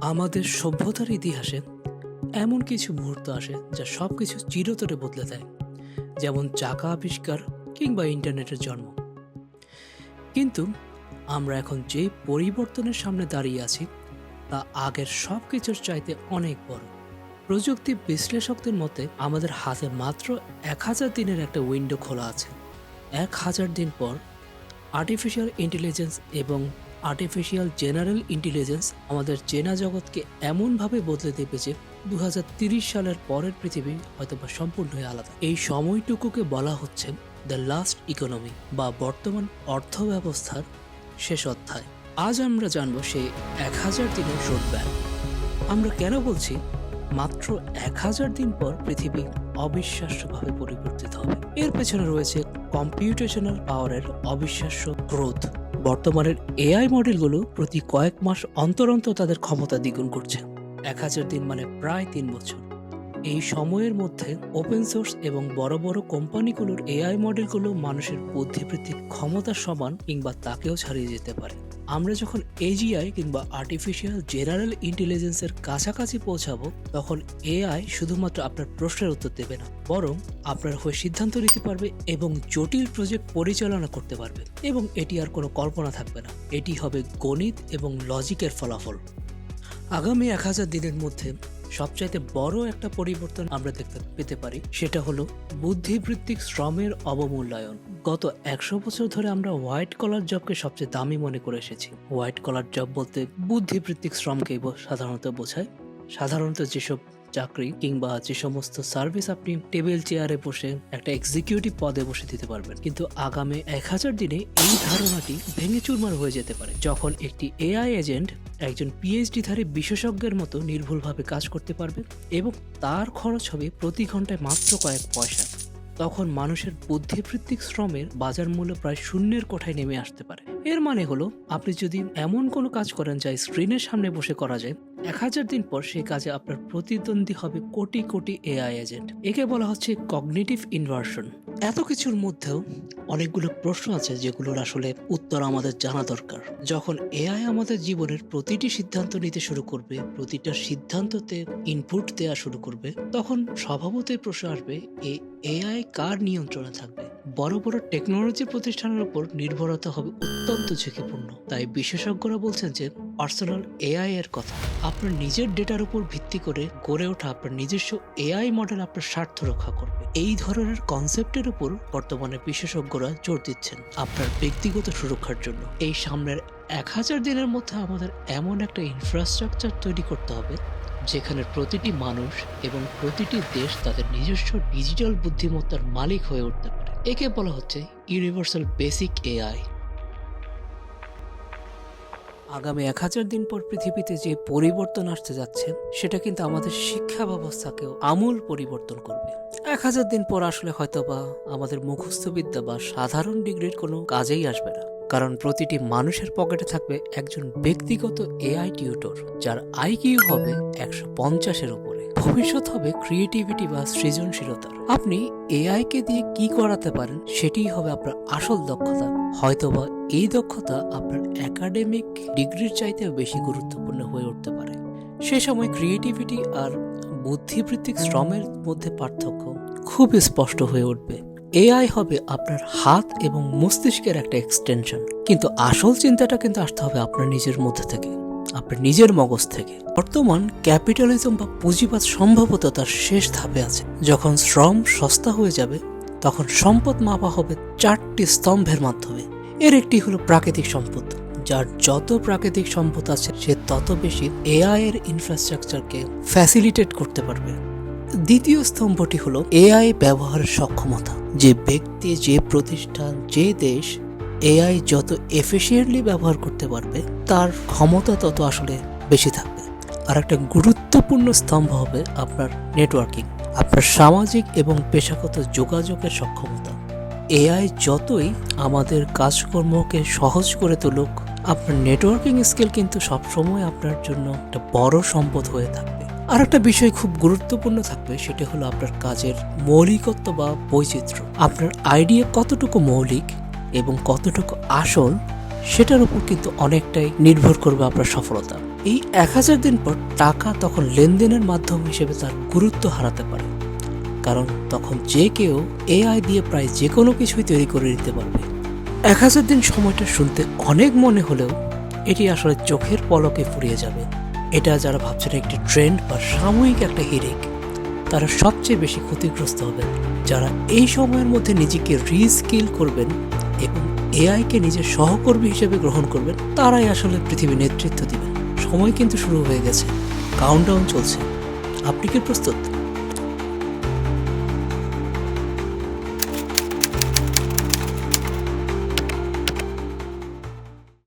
আমাদের সভ্যতার ইতিহাসে এমন কিছু মুহূর্ত আসে যা সবকিছু চিরতরে বদলে দেয়, যেমন চাকা আবিষ্কার কিংবা ইন্টারনেটের জন্ম। কিন্তু আমরা এখন যে পরিবর্তনের সামনে দাঁড়িয়ে আছি তা আগের সব কিছুর চাইতে অনেক বড়। প্রযুক্তি বিশ্লেষকদের মতে আমাদের হাতে মাত্র 1000 দিনের একটা উইন্ডো খোলা আছে। 1000 দিন পর আর্টিফিশিয়াল ইন্টেলিজেন্স এবং আর্টিফিশিয়াল জেনারেল ইন্টেলিজেন্স আমাদের চেনা জগৎকে এমনভাবে বদলে দেবে যে 2030 সালের পরের পৃথিবী হয়তোবা সম্পূর্ণই আলাদা। এই সময়টুকুকে বলা হচ্ছে দ্য লাস্ট ইকোনমি বা বর্তমান অর্থ ব্যবস্থার শেষ অধ্যায়। আজ আমরা জানব সেই 1000 দিনের রোডম্যাপ। আমরা কেন বলছি মাত্র 1000 দিন পর পৃথিবী অবিশ্বাস্যভাবে পরিবর্তিত হবে? এর পেছনে রয়েছে কম্পিউটেশনাল পাওয়ারের অবিশ্বাস্য গ্রোথ। বর্তমানের এআই মডেলগুলো প্রতি কয়েক মাস অন্তর অন্তর তাদের ক্ষমতা দ্বিগুণ করছে। 1000 দিন মানে প্রায় 3 বছর। এই সময়ের মধ্যে ওপেন সোর্স এবং বড় বড় কোম্পানিগুলোর এআই মডেলগুলো মানুষের বুদ্ধিবৃত্তিক ক্ষমতার সমান কিংবা তাকেও ছাড়িয়ে যেতে পারে। আমরা যখন এজিআই কিংবা আর্টিফিশিয়াল জেনারেল ইন্টেলিজেন্সের কাছাকাছি পৌঁছাবো, তখন এআই শুধুমাত্র আপনার প্রশ্নের উত্তর দেবে না, বরং আপনার হয়ে সিদ্ধান্ত নিতে পারবে এবং জটিল প্রজেক্ট পরিচালনা করতে পারবে। এবং এটি আর কোনো কল্পনা থাকবে না, এটি হবে গণিত এবং লজিকের ফলাফল। আগামী 1000 দিনের মধ্যে সবচাইতে বড় একটা পরিবর্তন আমরা দেখতে পেতে পারি, সেটা হলো বুদ্ধিবৃত্তিক শ্রমের অবমূল্যায়ন। গত 100 বছর ধরে আমরা হোয়াইট কলার জবকে সবচেয়ে দামি মনে করে এসেছি। হোয়াইট কলার জব বলতে বুদ্ধিবৃত্তিক শ্রমকেই সাধারণত বোঝায়। সাধারণত যেসব চাকরি কিংবা যে সমস্ত সার্ভিস আপনি টেবিল চেয়ারে বসে একটা এক্সিকিউটিভ পদে বসে দিতে পারবেন, কিন্তু আগামী 1000 দিনে এই ধারণাটি ভেঙে চুরমার হয়ে যেতে পারে। যখন একটি এআই এজেন্ট একজন পিএইচডিধারী বিশেষজ্ঞের মতো নির্ভুলভাবে কাজ করতে পারবে এবং তার খরচ হবে প্রতি ঘন্টায় মাত্র কয়েক পয়সা, তখন মানুষের বুদ্ধিবৃত্তিক শ্রমের বাজার মূল্য প্রায় শূন্যের কোঠায় নেমে আসতে পারে। এর মানে হলো, আপনি যদি এমন কোনো কাজ করেন যা স্ক্রিনের সামনে বসে করা যায়, 1000 দিন পর সেই কাজে আপনার প্রতিদ্বন্দ্বী হবে কোটি কোটি এআই এজেন্ট। একে বলা হচ্ছে কগনিটিভ ইনভার্সন। এত কিছুর মধ্যেও অনেকগুলো প্রশ্ন আছে যেগুলোর আসলে উত্তর আমাদের জানা দরকার। যখন এআই আমাদের জীবনের প্রতিটি সিদ্ধান্ত নিতে শুরু করবে, প্রতিটা সিদ্ধান্ততে ইনপুট দেওয়া শুরু করবে, তখন স্বভাবতই প্রশ্ন আসবে, এই এআই কার নিয়ন্ত্রণে থাকবে? বড় বড় টেকনোলজি প্রতিষ্ঠানের উপর নির্ভরতা হবে অত্যন্ত ঝুঁকিপূর্ণ। তাই বিশেষজ্ঞরা বলছেন যে পার্সোনাল এআই এর কথা। আপনার নিজের ডেটার উপর ভিত্তি করে গড়ে ওঠা আপনার নিজস্ব এআই মডেল আপনার স্বার্থ রক্ষা করবে। এই ধরনের কনসেপ্টের উপর বর্তমানে বিশেষজ্ঞরা জোর দিচ্ছেন আপনার ব্যক্তিগত সুরক্ষার জন্য। এই সামনের 1000 দিনের মধ্যে আমাদের এমন একটা ইনফ্রাস্ট্রাকচার তৈরি করতে হবে যেখানে প্রতিটি মানুষ এবং প্রতিটি দেশ তাদের নিজস্ব ডিজিটাল বুদ্ধিমত্তার মালিক হয়ে উঠতে পারে। একে বলা হচ্ছে ইউনিভার্সাল বেসিক এআই। আগামী 1000 দিন পর পৃথিবীতে যে পরিবর্তন আসতে যাচ্ছে, সেটা কিন্তু আমাদের শিক্ষা ব্যবস্থাকেও আমূল পরিবর্তন করবে। 1000 দিন পর আসলে হয়তোবা আমাদের মুখস্থ বিদ্যা বা সাধারণ ডিগ্রির কোনো কাজেই আসবে না, কারণ প্রতিটি মানুষের পকেটে থাকবে একজন ব্যক্তিগত এআই টিউটর, যার আইকিউ হবে 150-এর উপরে। ভবিষ্যৎ হবে ক্রিয়েটিভিটি বা সৃজনশীলতার। আপনি এআই কে দিয়ে কি করাতে পারেন সেটিই হবে আপনার আসল দক্ষতা। হয়তোবা এই দক্ষতা আপনার একাডেমিক ডিগ্রির চাইতেও বেশি গুরুত্বপূর্ণ হয়ে উঠতে পারে। সে সময় ক্রিয়েটিভিটি আর বুদ্ধিবৃত্তিক শ্রমের মধ্যে পার্থক্য খুব স্পষ্ট হয়ে উঠবে। এআই হবে আপনার হাত এবং মস্তিষ্কের একটা এক্সটেনশন, কিন্তু আসল চিন্তাটা কিন্তু আসতে হবে আপনার নিজের মধ্যে থেকে, আপনার নিজের মগজ থেকে। বর্তমান ক্যাপিটালিজম বা পুঁজিবাদ সম্ভবত তার শেষ ধাপে আছে। যখন শ্রম সস্তা হয়ে যাবে, তখন সম্পদ মাপা হবে 4টি স্তম্ভের মাধ্যমে। এর একটি হলো প্রাকৃতিক সম্পদ। যার যত প্রাকৃতিক সম্পদ আছে সে তত বেশি এআই এর ইনফ্রাস্ট্রাকচারকে ফ্যাসিলিটেট করতে পারবে। দ্বিতীয় স্তম্ভটি হলো এআই ব্যবহারের সক্ষমতা। যে ব্যক্তি, যে প্রতিষ্ঠান, যে দেশ এআই যত এফিশিয়েন্টলি ব্যবহার করতে পারবে, তার ক্ষমতা তত আসলে বেশি থাকবে। আর একটা গুরুত্বপূর্ণ স্তম্ভ হবে আপনার নেটওয়ার্কিং, আপনার সামাজিক এবং পেশাগত যোগাযোগের সক্ষমতা। এআই যতই আমাদের কাজকর্মকে সহজ করে তুলুক, আপনার নেটওয়ার্কিং স্কিল কিন্তু সবসময় আপনার জন্য একটা বড় সম্পদ হয়ে থাকবে। আর একটা বিষয় খুব গুরুত্বপূর্ণ থাকবে, সেটা হলো আপনার কাজের মৌলিকত্ব বা বৈচিত্র্য। আপনার আইডিয়া কতটুকু মৌলিক এবং কতটুকু আসল, সেটার উপর কিন্তু অনেকটাই নির্ভর করবে আপনার সফলতা। এই 1000 দিন পর টাকা তখন লেনদেনের মাধ্যম হিসেবে তার গুরুত্ব হারাতে পারে, কারণ তখন যে কেউ এআই দিয়ে প্রায় যে কোনো কিছুই তৈরি করে দিতে পারবে। 1000 দিন সময়টা শুনতে অনেক মনে হলেও এটি আসলে চোখের পলকে ফুরিয়ে যাবে। এটা যারা ভাবছেন একটি ট্রেন্ড বা সাময়িক একটা হিড়িক, তারা সবচেয়ে বেশি ক্ষতিগ্রস্ত হবেন। যারা এই সময়ের মধ্যে নিজেকে রিস্কিল করবেন এবং এআইকে নিজের সহকর্মী হিসেবে গ্রহণ করবেন, তারাই আসলে পৃথিবীর নেতৃত্ব দিবেন। সময় কিন্তু শুরু হয়ে গেছে, কাউন্টডাউন চলছে। আপনি কি প্রস্তুত?